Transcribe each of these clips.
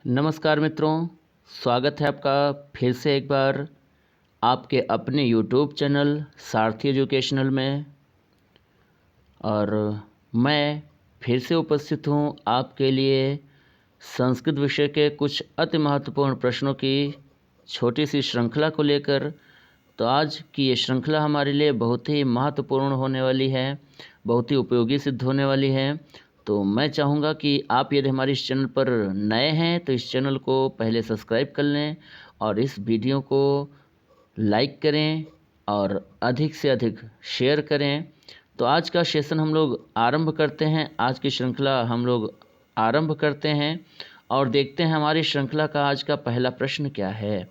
नमस्कार मित्रों, स्वागत है आपका फिर से एक बार आपके अपने YouTube चैनल सारथी एजुकेशनल में। और मैं फिर से उपस्थित हूँ आपके लिए संस्कृत विषय के कुछ अति महत्वपूर्ण प्रश्नों की छोटी सी श्रृंखला को लेकर। तो आज की ये श्रृंखला हमारे लिए बहुत ही महत्वपूर्ण होने वाली है, बहुत ही उपयोगी सिद्ध होने वाली है। तो मैं चाहूँगा कि आप यदि हमारे इस चैनल पर नए हैं तो इस चैनल को पहले सब्सक्राइब कर लें और इस वीडियो को लाइक करें और अधिक से अधिक शेयर करें। तो आज का सेशन हम लोग आरंभ करते हैं, आज की श्रृंखला हम लोग आरंभ करते हैं और देखते हैं हमारी श्रृंखला का आज का पहला प्रश्न क्या है।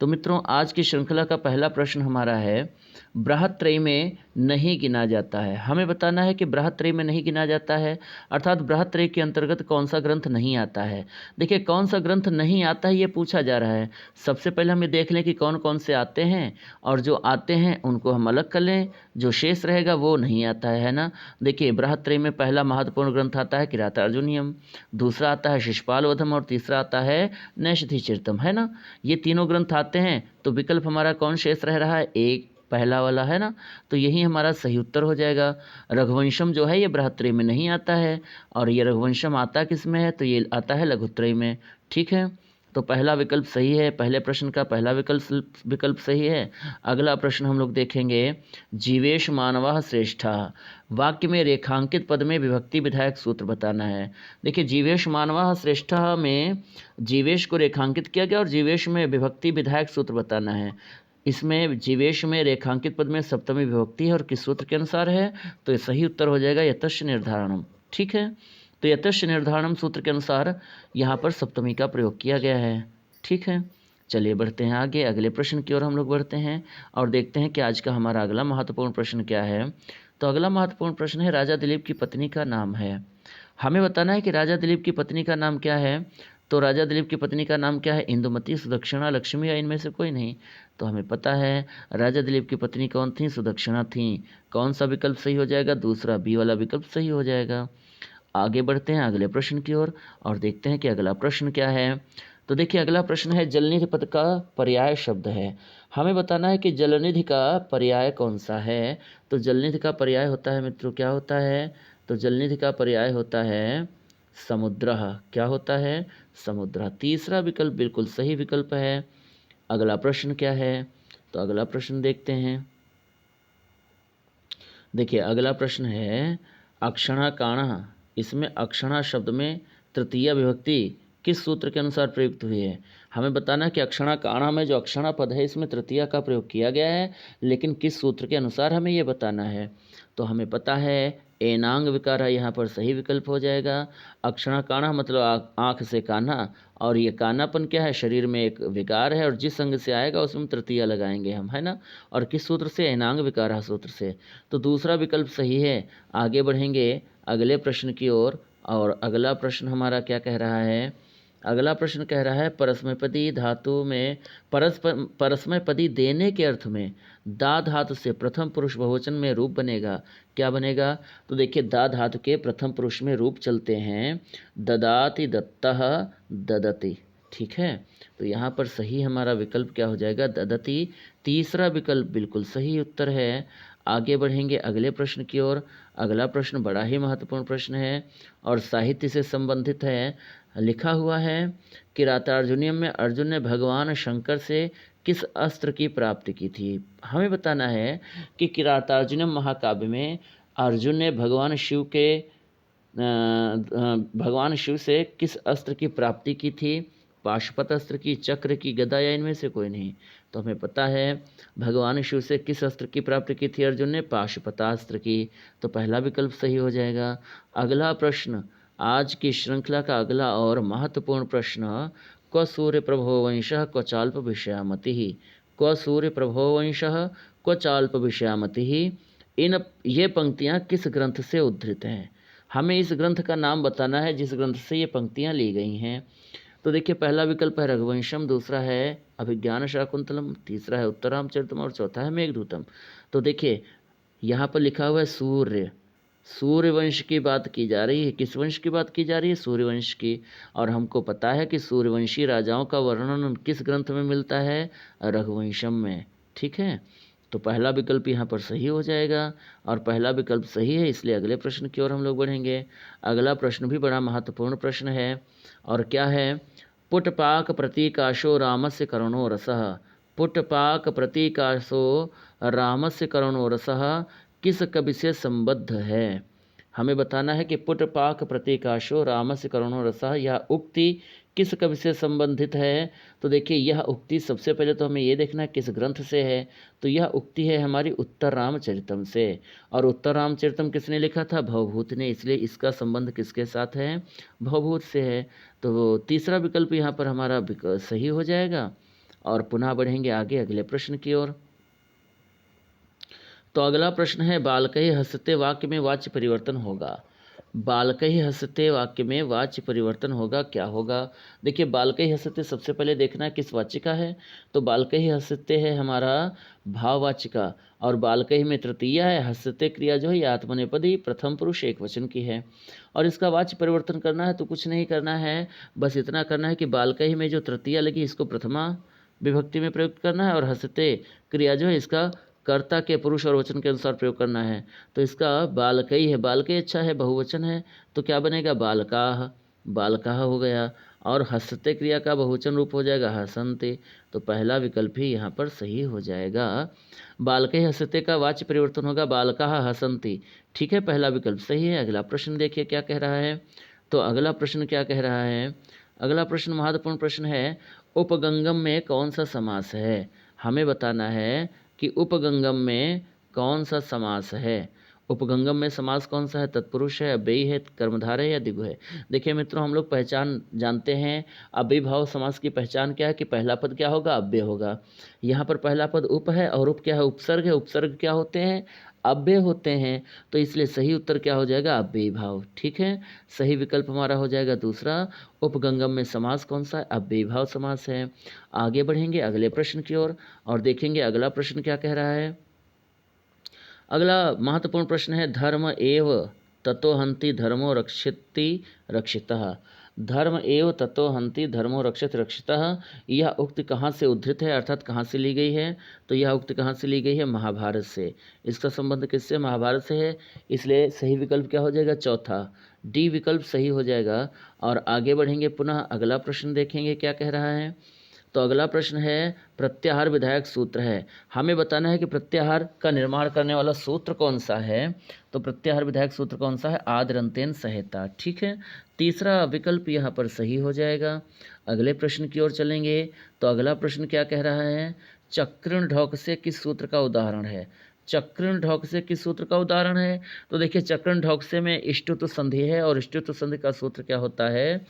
तो मित्रों, आज की श्रृंखला का पहला प्रश्न हमारा है, बृहत्त्रयी में नहीं गिना जाता है। हमें बताना है कि बृहत्त्रयी में नहीं गिना जाता है, अर्थात बृहत्त्रयी के अंतर्गत कौन सा ग्रंथ नहीं आता है। देखिए, कौन सा ग्रंथ नहीं आता है ये पूछा जा रहा है। सबसे पहले हमें देख लें कि कौन कौन से आते हैं और जो आते हैं उनको हम अलग कर लें, जो शेष रहेगा वो नहीं आता है ना। देखिए, बृहत्त्रयी में पहला महत्वपूर्ण ग्रंथ आता है किरातार्जुनीयम, दूसरा आता है शिशुपालवधम और तीसरा आता है नैषधीचरितम, है ना। ये तीनों ग्रंथ आते हैं, तो विकल्प हमारा कौन शेष रह रहा है, एक पहला वाला, है ना। तो यही हमारा सही उत्तर हो जाएगा। रघुवंशम जो है ये बृहत्त्रयी में नहीं आता है, और ये रघुवंशम आता किस में है, तो ये आता है लघुत्रयी में। ठीक है, तो पहला विकल्प सही है, पहले प्रश्न का पहला विकल्प सही है। अगला प्रश्न हम लोग देखेंगे, जीवेश मानवः श्रेष्ठः, वाक्य में रेखांकित पद में विभक्ति विधायक सूत्र बताना है। देखिए, जीवेश मानवः श्रेष्ठः में जीवेश को रेखांकित किया गया और जीवेश में विभक्ति विधायक सूत्र बताना है। इसमें जीवेश में रेखांकित पद में सप्तमी विभक्ति है और किस सूत्र के अनुसार है, तो ये सही उत्तर हो जाएगा यतश्च निर्धारणम। ठीक है, तो यतश्च निर्धारणम सूत्र के अनुसार यहाँ पर सप्तमी का प्रयोग किया गया है। ठीक है, चलिए बढ़ते हैं आगे, अगले प्रश्न की ओर हम लोग बढ़ते हैं और देखते हैं कि आज का हमारा अगला महत्वपूर्ण प्रश्न क्या है। तो अगला महत्वपूर्ण प्रश्न है, राजा दिलीप की पत्नी का नाम है। हमें बताना है कि राजा दिलीप की पत्नी का नाम क्या है। तो राजा दिलीप की पत्नी का नाम क्या है, इंदुमती, सुदक्षिणा, लक्ष्मी या इनमें से कोई नहीं। तो हमें पता है राजा दिलीप की पत्नी कौन थी, सुदक्षिणा थी। कौन सा विकल्प सही हो जाएगा, दूसरा बी वाला विकल्प सही हो जाएगा। आगे बढ़ते हैं अगले प्रश्न की ओर और देखते हैं कि अगला प्रश्न क्या है। तो देखिए, अगला प्रश्न है, जलनिधि पद का पर्याय शब्द है। हमें बताना है कि जलनिधि का पर्याय कौन सा है। तो जलनिधि का पर्याय होता है मित्रों, क्या होता है, तो जलनिधि का पर्याय होता है समुद्रः। क्या होता है, समुद्र। तीसरा विकल्प बिल्कुल सही विकल्प है। अगला प्रश्न क्या है, तो अगला प्रश्न देखते हैं। देखिए, अगला प्रश्न है, अक्षणा काणः, इसमें अक्षणा शब्द में तृतीया विभक्ति किस सूत्र के अनुसार प्रयुक्त हुई है। हमें बताना है कि अक्षणा काणः में जो अक्षणा पद है इसमें तृतीया का प्रयोग किया गया है, लेकिन किस सूत्र के अनुसार हमें ये बताना है। तो हमें पता है एनांग विकार है, यहाँ पर सही विकल्प हो जाएगा। अक्षणा काणः मतलब आँख से कान्हा, और ये कानापन क्या है, शरीर में एक विकार है और जिस अंग से आएगा उसमें तृतीया लगाएंगे हम, है ना। और किस सूत्र से, एनांग विकार सूत्र से। तो दूसरा विकल्प सही है। आगे बढ़ेंगे अगले प्रश्न की ओर और अगला प्रश्न हमारा क्या कह रहा है। अगला प्रश्न कह रहा है, परस्मैपदी धातु में परस्मैपदी देने के अर्थ में दा धातु से प्रथम पुरुष बहुवचन में रूप बनेगा। क्या बनेगा, तो देखिए, दा धातु के प्रथम पुरुष में रूप चलते हैं ददाति, दत्तः, ददति। ठीक है, तो यहाँ पर सही हमारा विकल्प क्या हो जाएगा, ददति। तीसरा विकल्प बिल्कुल सही उत्तर है। आगे बढ़ेंगे अगले प्रश्न की ओर। अगला प्रश्न बड़ा ही महत्वपूर्ण प्रश्न है और साहित्य से संबंधित है। लिखा हुआ है, किरातार्जुनीयम में अर्जुन ने भगवान शंकर से किस अस्त्र की प्राप्ति की थी। हमें बताना है कि किरातार्जुनीयम महाकाव्य में अर्जुन ने भगवान शिव से किस अस्त्र की प्राप्ति की थी, पाशुपत अस्त्र की, चक्र की, गदा या इनमें से कोई नहीं। तो हमें पता है भगवान शिव से किस अस्त्र की प्राप्ति की थी अर्जुन ने, पाशुपतास्त्र की। तो पहला विकल्प सही हो जाएगा। अगला प्रश्न, आज की श्रृंखला का अगला और महत्वपूर्ण प्रश्न, क्व सूर्य प्रभो वंशः क्व चाल्प विषयामतिः। क्व सूर्य प्रभो वंशः क्व चाल्प विषयामतिः, ये पंक्तियाँ किस ग्रंथ से उद्धृत हैं। हमें इस ग्रंथ का नाम बताना है जिस ग्रंथ से ये पंक्तियाँ ली गई हैं। तो देखिए, पहला विकल्प है रघुवंशम, दूसरा है अभिज्ञान शाकुंतलम, तीसरा है उत्तरामचरितम और चौथा है मेघदूतम। तो देखिए, यहाँ पर लिखा हुआ है सूर्य। सूर्यवंश की बात की जा रही है। किस वंश की बात की जा रही है? सूर्यवंश की। और हमको पता है कि सूर्यवंशी राजाओं का वर्णन किस ग्रंथ में मिलता है? रघुवंशम में। ठीक है, तो पहला विकल्प यहाँ पर सही हो जाएगा और पहला विकल्प सही है, इसलिए अगले प्रश्न की ओर हम लोग बढ़ेंगे। अगला प्रश्न भी बड़ा महत्वपूर्ण प्रश्न है और क्या है? पुटपाक प्रतीकाशो रामस्य करुणो रसः। पुटपाक प्रतीकाशो रामस्य करुणो रसः किस कवि से संबद्ध है? हमें बताना है कि पुटपाक प्रतीकाशो रामस्य करुणो रसः, यह उक्ति किस कवि से संबंधित है? तो देखिए, यह उक्ति सबसे पहले तो हमें ये देखना है किस ग्रंथ से है। तो यह उक्ति है हमारी उत्तर रामचरितम से। और उत्तर रामचरितम किसने लिखा था? भवभूत ने, इसलिए इसका संबंध किसके साथ है? भवभूत से है। तो तीसरा विकल्प यहाँ पर हमारा सही हो जाएगा। और पुनः बढ़ेंगे आगे अगले प्रश्न की ओर। तो अगला प्रश्न है, बालकहि हसते वाक्य में वाच्य परिवर्तन होगा। बालकहि हसते वाक्य में वाच्य परिवर्तन होगा, क्या होगा? देखिए, बालकहि हसते सबसे पहले देखना है किस वाच्य का है। तो बालकहि हसते है हमारा भाववाच्य का। और बालकहि में तृतीया है, हसते क्रिया जो है ये आत्मनेपदी प्रथम पुरुष एक वचन की है। और इसका वाच्य परिवर्तन करना है तो कुछ नहीं करना है, बस इतना करना है कि बालकहि में जो तृतीया लगी इसको प्रथमा विभक्ति में प्रयुक्त करना है और हसते क्रिया जो है इसका कर्ता के पुरुष और वचन के अनुसार प्रयोग करना है। तो इसका बालकई है, बालकई अच्छा है, बहुवचन है, तो क्या बनेगा? बालकाः, बालकाः हो गया। और हसते क्रिया का बहुवचन रूप हो जाएगा हसन्ते। तो पहला विकल्प ही यहाँ पर सही हो जाएगा। बालकई हसते का वाच्य परिवर्तन होगा बालकाः हसन्ति। ठीक है, पहला विकल्प सही है। अगला प्रश्न देखिए क्या कह रहा है। तो अगला प्रश्न क्या कह रहा है? अगला प्रश्न महत्वपूर्ण प्रश्न है, उपगंगम में कौन सा समास है? हमें बताना है कि उपगंगम में कौन सा समास है। उपगंगम में समास कौन सा है? तत्पुरुष है, अव्ययी है, कर्मधारय है या द्विगु है? देखिए मित्रों, हम लोग पहचान जानते हैं। अव्ययीभाव समास की पहचान क्या है कि पहला पद क्या होगा? अव्यय होगा। यहाँ पर पहला पद उप है और उप क्या है? उपसर्ग है। उपसर्ग क्या होते हैं? अव्यय होते हैं। तो इसलिए सही उत्तर क्या हो जाएगा? अव्ययीभाव। ठीक है, सही विकल्प हमारा हो जाएगा दूसरा। उपगंगम में समास कौन सा है? अव्ययीभाव समास है। आगे बढ़ेंगे अगले प्रश्न की ओर और देखेंगे अगला प्रश्न क्या कह रहा है। अगला महत्वपूर्ण प्रश्न है, धर्म एव ततो हन्ति धर्मो रक्षिति रक्षितः। धर्म एव ततो हन्ति धर्मो रक्षित रक्षितः, यह उक्ति कहाँ से उद्धृत है, अर्थात कहाँ से ली गई है? तो यह उक्ति कहाँ से ली गई है? महाभारत से। इसका संबंध किससे? महाभारत से है, इसलिए सही विकल्प क्या हो जाएगा? चौथा, डी विकल्प सही हो जाएगा। और आगे बढ़ेंगे, पुनः अगला प्रश्न देखेंगे क्या कह रहा है। तो अगला प्रश्न है, प्रत्याहार विधायक सूत्र है। हमें बताना है कि प्रत्याहार का निर्माण करने वाला सूत्र कौन सा है। तो प्रत्याहार विधायक सूत्र कौन सा है? आदरंतेन संहिता। ठीक है, तीसरा विकल्प यहाँ पर सही हो जाएगा। अगले प्रश्न की ओर चलेंगे। तो अगला प्रश्न क्या कह रहा है, चक्रण ढौक से किस सूत्र का उदाहरण है? चक्रण ढौक से किस सूत्र का उदाहरण है? तो देखिए, चक्रण ढौक से में इष्टुत्व संधि है और इष्टुत्व संधि का सूत्र क्या होता है?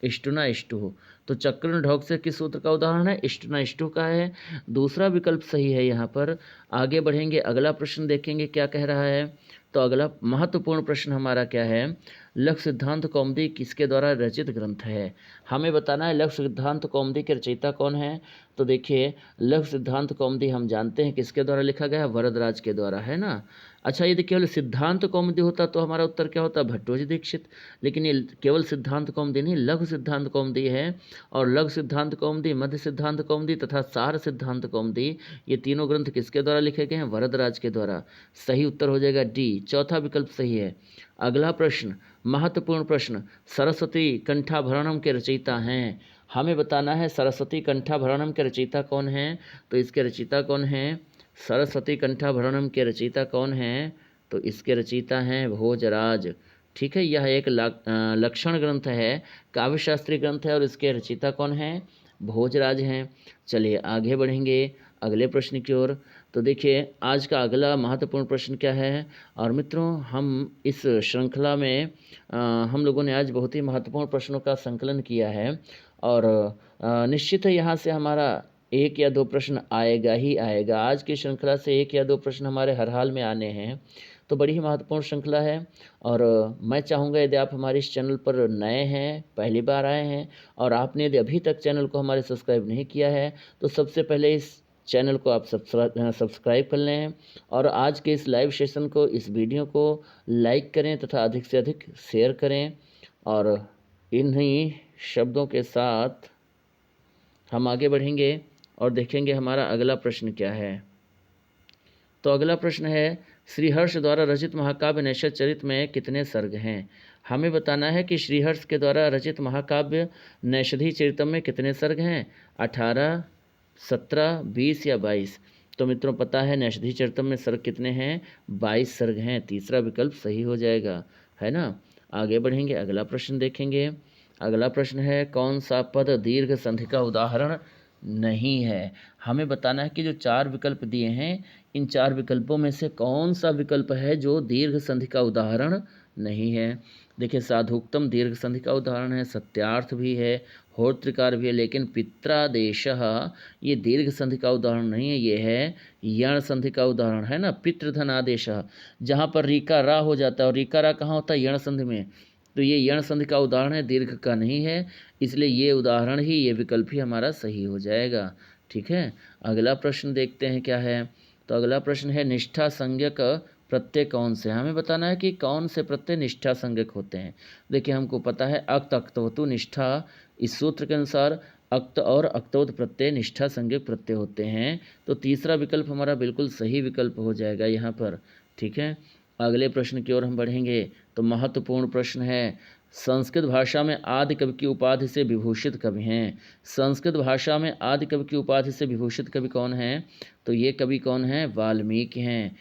इष्टुना इष्टु। तो चक्रण ढौक से किस सूत्र का उदाहरण है? इष्टुना इष्टु का है। दूसरा विकल्प सही है यहाँ पर। आगे बढ़ेंगे, अगला प्रश्न देखेंगे क्या कह रहा है। तो अगला महत्वपूर्ण प्रश्न हमारा क्या है, लघु सिद्धांत कौमुदी किसके द्वारा रचित ग्रंथ है? हमें बताना है लघु सिद्धांत कौमुदी के रचयिता कौन है। तो देखिए, लघु सिद्धांत कौमुदी हम जानते हैं किसके द्वारा लिखा गया है? वरदराज के द्वारा, है ना। अच्छा, यदि केवल सिद्धांत कौमुदी होता तो हमारा उत्तर क्या होता? भट्टोजी दीक्षित। लेकिन ये केवल सिद्धांत कौमुदी नहीं, लघु सिद्धांत कौमुदी है। और लघु सिद्धांत कौमुदी, मध्य सिद्धांत कौमुदी तथा सार सिद्धांत कौमुदी, ये तीनों ग्रंथ किसके द्वारा लिखे गए हैं? वरदराज के द्वारा। सही उत्तर हो जाएगा डी, चौथा विकल्प सही है। अगला प्रश्न, महत्वपूर्ण प्रश्न, सरस्वती कंठाभरणम के रचयिता हैं। हमें बताना है सरस्वती कंठाभरणम के रचयिता कौन हैं। तो इसके रचयिता कौन हैं? सरस्वती कंठाभरणम के रचयिता कौन हैं? तो इसके रचयिता हैं भोजराज। ठीक है, यह एक लक्षण ग्रंथ है, काव्यशास्त्री ग्रंथ है और इसके रचयिता कौन हैं? भोजराज हैं। चलिए आगे बढ़ेंगे अगले प्रश्न की ओर। तो देखिए, आज का अगला महत्वपूर्ण प्रश्न क्या है। और मित्रों, हम इस श्रृंखला में हम लोगों ने आज बहुत ही महत्वपूर्ण प्रश्नों का संकलन किया है और निश्चित है यहाँ से हमारा एक या दो प्रश्न आएगा ही आएगा। आज की श्रृंखला से एक या दो प्रश्न हमारे हर हाल में आने हैं। तो बड़ी ही महत्वपूर्ण श्रृंखला है और मैं चाहूँगा यदि आप हमारे इस चैनल पर नए हैं, पहली बार आए हैं और आपने यदि अभी तक चैनल को हमारे सब्सक्राइब नहीं किया है तो सबसे पहले इस चैनल को आप सब्सक्राइब कर लें और आज के इस लाइव सेशन को, इस वीडियो को लाइक करें तथा अधिक से अधिक शेयर करें। और इन्हीं शब्दों के साथ हम आगे बढ़ेंगे और देखेंगे हमारा अगला प्रश्न क्या है। तो अगला प्रश्न है, श्रीहर्ष द्वारा रचित महाकाव्य नैषधचरित में कितने सर्ग हैं? हमें बताना है कि श्रीहर्ष के द्वारा रचित महाकाव्य नैषधि चरितम में कितने सर्ग हैं, 18, 17, 20 या 22। तो मित्रों पता है नैषधि चरितम में सर्ग कितने हैं, 22 सर्ग हैं। तीसरा विकल्प सही हो जाएगा, है ना। आगे बढ़ेंगे, अगला प्रश्न देखेंगे। अगला प्रश्न है, कौन सा पद दीर्घ संधि का उदाहरण नहीं है? हमें बताना है कि जो 4 विकल्प दिए हैं, इन 4 विकल्पों में से कौन सा विकल्प है जो दीर्घ संधि का उदाहरण नहीं है। देखिए, साधुक्तम दीर्घ संधि का उदाहरण है, सत्यार्थ भी है, होत्रिकार भी है, लेकिन पित्रादेशः ये दीर्घ संधि का उदाहरण नहीं है, ये है यण संधि का उदाहरण, है ना। पितृधनादेशः, जहाँ पर रीका रा हो जाता है और रीका रा कहाँ होता है, यण संधि में। तो ये यण संधि का उदाहरण है, दीर्घ का नहीं है, इसलिए ये उदाहरण ही, ये विकल्प ही हमारा सही हो जाएगा। ठीक है, अगला प्रश्न देखते हैं क्या है। तो अगला प्रश्न है, निष्ठा संज्ञक प्रत्यय कौन से? हमें बताना है कि कौन से प्रत्यय निष्ठा संज्ञक होते हैं। देखिए, हमको पता है अक्त अक्तवतु निष्ठा, इस सूत्र के अनुसार अक्त और अक्तवत प्रत्यय निष्ठा संज्ञक प्रत्यय होते हैं। तो तीसरा विकल्प हमारा बिल्कुल सही विकल्प हो जाएगा यहाँ पर। ठीक है, अगले प्रश्न की ओर हम बढ़ेंगे। तो महत्वपूर्ण प्रश्न है, संस्कृत भाषा में आदि कवि की उपाधि से विभूषित कवि हैं। संस्कृत भाषा में आदि कवि की उपाधि से विभूषित कवि कौन हैं? तो ये कवि कौन हैं? वाल्मीकि हैं।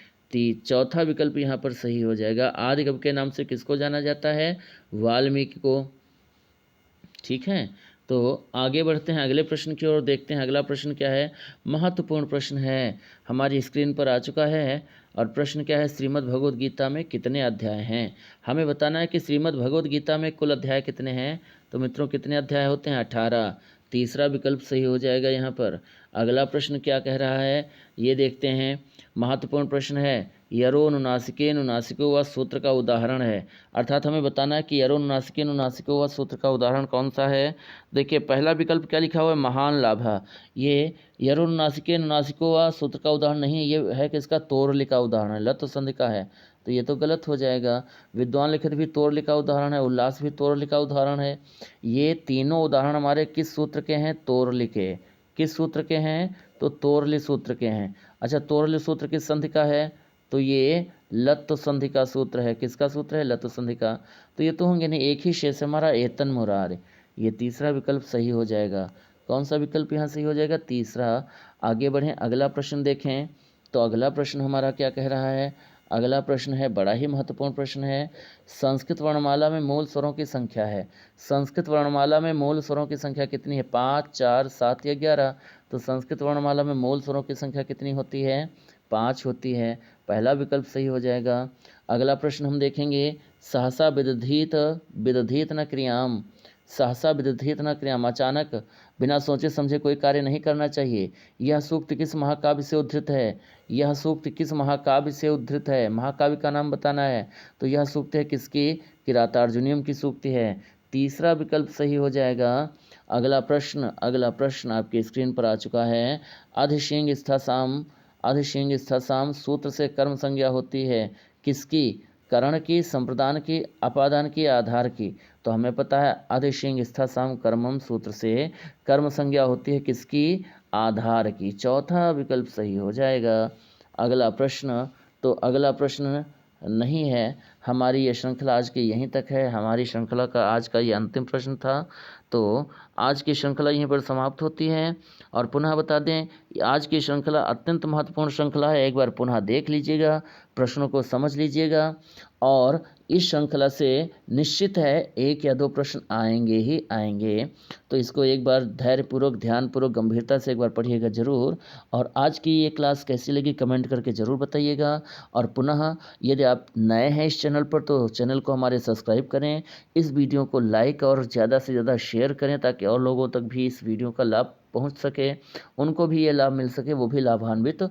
चौथा विकल्प यहाँ पर सही हो जाएगा। आदि कवि के नाम से किसको जाना जाता है? वाल्मीकि को। ठीक है, तो आगे बढ़ते हैं अगले प्रश्न की ओर, देखते हैं अगला प्रश्न क्या है। महत्वपूर्ण प्रश्न है, हमारी स्क्रीन पर आ चुका है। और प्रश्न क्या है, श्रीमद् भगवद गीता में कितने अध्याय हैं? हमें बताना है कि श्रीमद् भगवद गीता में कुल अध्याय कितने हैं। तो मित्रों कितने अध्याय होते हैं? 18। तीसरा विकल्प सही हो जाएगा यहाँ पर। अगला प्रश्न क्या कह रहा है, ये देखते हैं। महत्वपूर्ण प्रश्न है, यरोनुनासिको व सूत्र का उदाहरण है। अर्थात हमें बताना है कि यरोनुनासिको व सूत्र का उदाहरण कौन सा है। देखिए, पहला विकल्प क्या लिखा हुआ है, महान लाभा। ये यरोनुनासिको व सूत्र का उदाहरण नहीं है, ये है किसका? तोरली का उदाहरण है, लत संधि का है, तो ये तो गलत हो जाएगा। विद्वान लिखित भी तोरली का उदाहरण है, उल्लास भी तोरली का उदाहरण है। ये तीनों उदाहरण हमारे किस सूत्र के हैं? तोरली के। किस सूत्र के हैं? तो तोरली सूत्र के हैं। अच्छा, तोरली सूत्र किस संधि का है? तो ये लत संधि का सूत्र है। किसका सूत्र है? लत संधि का। तो ये तो होंगे नहीं, एक ही शेष हमारा एतन मुरार। ये तीसरा विकल्प सही हो जाएगा। कौन सा विकल्प यहाँ सही हो जाएगा? तीसरा। आगे बढ़ें, अगला प्रश्न देखें। तो अगला प्रश्न हमारा क्या कह रहा है। अगला प्रश्न है, बड़ा ही महत्वपूर्ण प्रश्न है। संस्कृत वर्णमाला में मूल स्वरों की संख्या है। संस्कृत वर्णमाला में मूल स्वरों की संख्या कितनी है? 5, 4, 7 या 11। तो संस्कृत वर्णमाला में मूल स्वरों की संख्या कितनी होती है? 5 होती है। पहला विकल्प सही हो जाएगा। अगला प्रश्न हम देखेंगे, सहसा विदधीत न क्रियाम। सहसा विदधीत न क्रियाम, अचानक बिना सोचे समझे कोई कार्य नहीं करना चाहिए। यह सूक्त किस महाकाव्य से उद्धृत है? यह सूक्त किस महाकाव्य से उद्धृत है? महाकाव्य का नाम बताना है। तो यह सूक्त है किसकी? किरातार्जुनीयम की सूक्ति है। तीसरा विकल्प सही हो जाएगा। अगला प्रश्न आपकी स्क्रीन पर आ चुका है। अधिशिंग स्थासाम सूत्र से कर्म संज्ञा होती है किसकी? करण की, संप्रदान की, अपादान की, आधार की। तो हमें पता है अधिशिंग स्थासाम कर्मम सूत्र से कर्म संज्ञा होती है किसकी? आधार की। चौथा विकल्प सही हो जाएगा। अगला प्रश्न, तो अगला प्रश्न नहीं है। हमारी ये श्रृंखला आज की यहीं तक है। हमारी श्रृंखला का आज का ये अंतिम प्रश्न था। तो आज की श्रृंखला यहीं पर समाप्त होती है। और पुनः बता दें, आज की श्रृंखला अत्यंत महत्वपूर्ण श्रृंखला है। एक बार पुनः देख लीजिएगा, प्रश्नों को समझ लीजिएगा। और इस श्रृंखला से निश्चित है 1 या 2 प्रश्न आएंगे ही आएंगे। तो इसको एक बार धैर्यपूर्वक, ध्यानपूर्वक, गंभीरता से एक बार पढ़िएगा ज़रूर। और आज की ये क्लास कैसी लगी कमेंट करके ज़रूर बताइएगा। और पुनः यदि आप नए हैं इस चैनल पर तो चैनल को हमारे सब्सक्राइब करें, इस वीडियो को लाइक और ज़्यादा से ज़्यादा शेयर करें ताकि और लोगों तक भी इस वीडियो का लाभ पहुंच सके, उनको भी ये लाभ मिल सके, वो भी लाभान्वित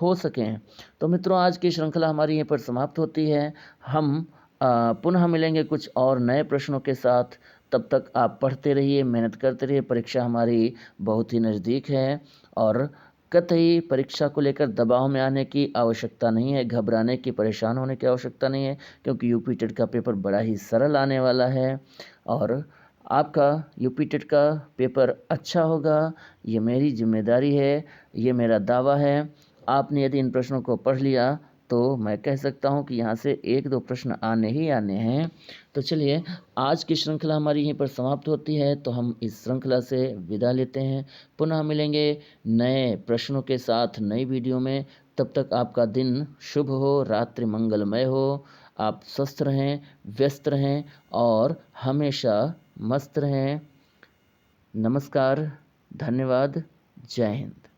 हो सकें। तो मित्रों, आज की श्रृंखला हमारी यहीं पर समाप्त होती है। हम पुनः मिलेंगे कुछ और नए प्रश्नों के साथ। तब तक आप पढ़ते रहिए, मेहनत करते रहिए। परीक्षा हमारी बहुत ही नज़दीक है और कतई परीक्षा को लेकर दबाव में आने की आवश्यकता नहीं है, घबराने की, परेशान होने की आवश्यकता नहीं है, क्योंकि यूपी टेट का पेपर बड़ा ही सरल आने वाला है और आपका यूपी टेट का पेपर अच्छा होगा, ये मेरी जिम्मेदारी है, ये मेरा दावा है। आपने यदि इन प्रश्नों को पढ़ लिया तो मैं कह सकता हूँ कि यहाँ से 1-2 प्रश्न आने ही आने हैं। तो चलिए, आज की श्रृंखला हमारी यहीं पर समाप्त होती है, तो हम इस श्रृंखला से विदा लेते हैं। पुनः मिलेंगे नए प्रश्नों के साथ नई वीडियो में। तब तक आपका दिन शुभ हो, रात्रि मंगलमय हो, आप स्वस्थ रहें, व्यस्त रहें और हमेशा मस्त रहें। नमस्कार, धन्यवाद, जय हिंद।